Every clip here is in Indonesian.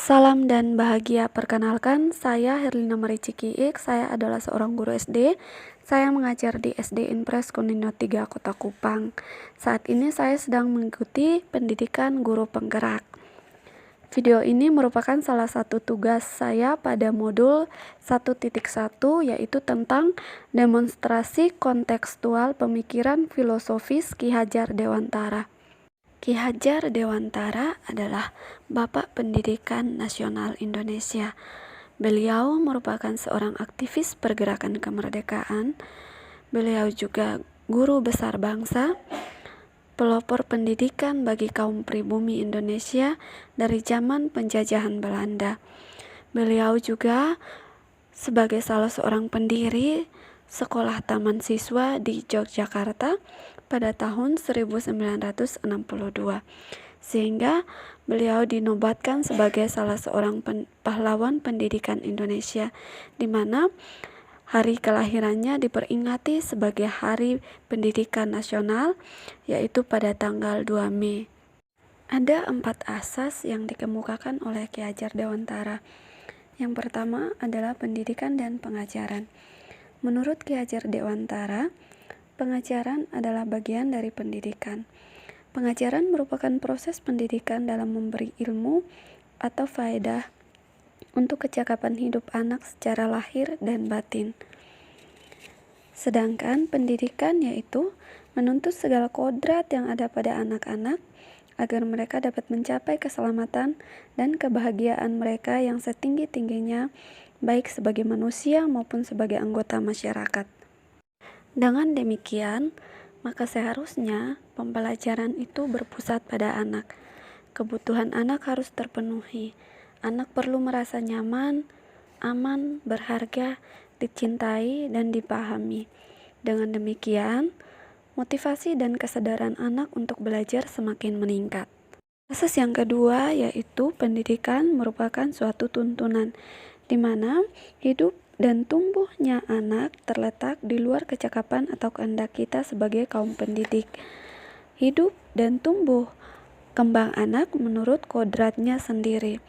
Salam dan bahagia, perkenalkan saya Herlina Mariciki Ik. Saya adalah seorang guru SD. Saya mengajar di SD Impres Kunino 3 Kota Kupang. Saat ini saya sedang mengikuti pendidikan guru penggerak. Video ini merupakan salah satu tugas saya pada modul 1.1, yaitu tentang demonstrasi kontekstual pemikiran filosofis Ki Hajar Dewantara. Ki Hajar Dewantara adalah Bapak Pendidikan Nasional Indonesia. Beliau merupakan seorang aktivis pergerakan kemerdekaan. Beliau juga guru besar bangsa, pelopor pendidikan bagi kaum pribumi Indonesia dari zaman penjajahan Belanda. Beliau juga sebagai salah seorang pendiri Sekolah Taman Siswa di Yogyakarta pada tahun 1962, sehingga beliau dinobatkan sebagai salah seorang pahlawan pendidikan Indonesia, di mana hari kelahirannya diperingati sebagai Hari Pendidikan Nasional, yaitu pada tanggal 2 Mei. Ada 4 asas yang dikemukakan oleh Ki Hajar Dewantara. Yang pertama adalah pendidikan dan pengajaran. Menurut Ki Hajar Dewantara, pengajaran adalah bagian dari pendidikan. Pengajaran merupakan proses pendidikan dalam memberi ilmu atau faedah untuk kecakapan hidup anak secara lahir dan batin. Sedangkan pendidikan yaitu menuntut segala kodrat yang ada pada anak-anak agar mereka dapat mencapai keselamatan dan kebahagiaan mereka yang setinggi-tingginya, baik sebagai manusia maupun sebagai anggota masyarakat. Dengan demikian, maka seharusnya pembelajaran itu berpusat pada anak. Kebutuhan anak harus terpenuhi. Anak perlu merasa nyaman, aman, berharga, dicintai, dan dipahami. Dengan demikian, motivasi dan kesadaran anak untuk belajar semakin meningkat. Asas yang kedua yaitu pendidikan merupakan suatu tuntunan, di mana hidup dan tumbuhnya anak terletak di luar kecakapan atau kehendak kita sebagai kaum pendidik. Hidup dan tumbuh kembang anak menurut kodratnya sendiri,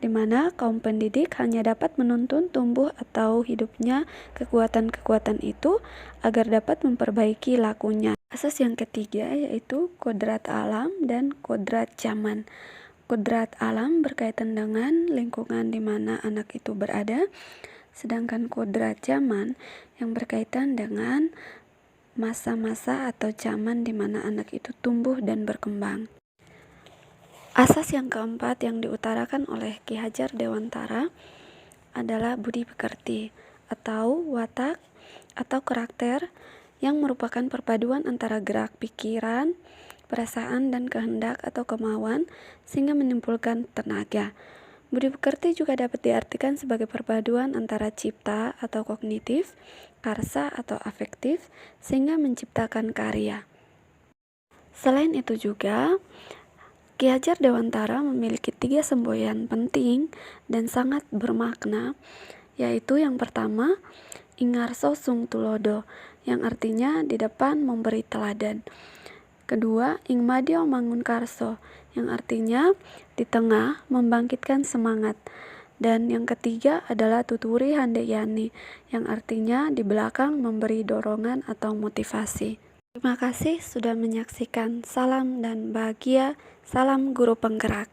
di mana kaum pendidik hanya dapat menuntun tumbuh atau hidupnya kekuatan-kekuatan itu agar dapat memperbaiki lakunya. Asas yang ketiga yaitu kodrat alam dan kodrat zaman. Kodrat alam berkaitan dengan lingkungan di mana anak itu berada, sedangkan kodrat zaman yang berkaitan dengan masa-masa atau zaman di mana anak itu tumbuh dan berkembang. Asas yang keempat yang diutarakan oleh Ki Hajar Dewantara adalah budi pekerti atau watak atau karakter yang merupakan perpaduan antara gerak pikiran, perasaan, dan kehendak atau kemauan sehingga menimbulkan tenaga. Budi pekerti juga dapat diartikan sebagai perpaduan antara cipta atau kognitif, karsa atau afektif, sehingga menciptakan karya. Selain itu juga, Ki Hajar Dewantara memiliki 3 semboyan penting dan sangat bermakna, yaitu yang pertama, Ingarso Sung Tulodo, yang artinya di depan memberi teladan. Kedua, Ingmadyo Mangun Karso, yang artinya di tengah membangkitkan semangat. Dan yang ketiga adalah Tuturi Handayani, yang artinya di belakang memberi dorongan atau motivasi. Terima kasih sudah menyaksikan. Salam dan bahagia, salam guru penggerak.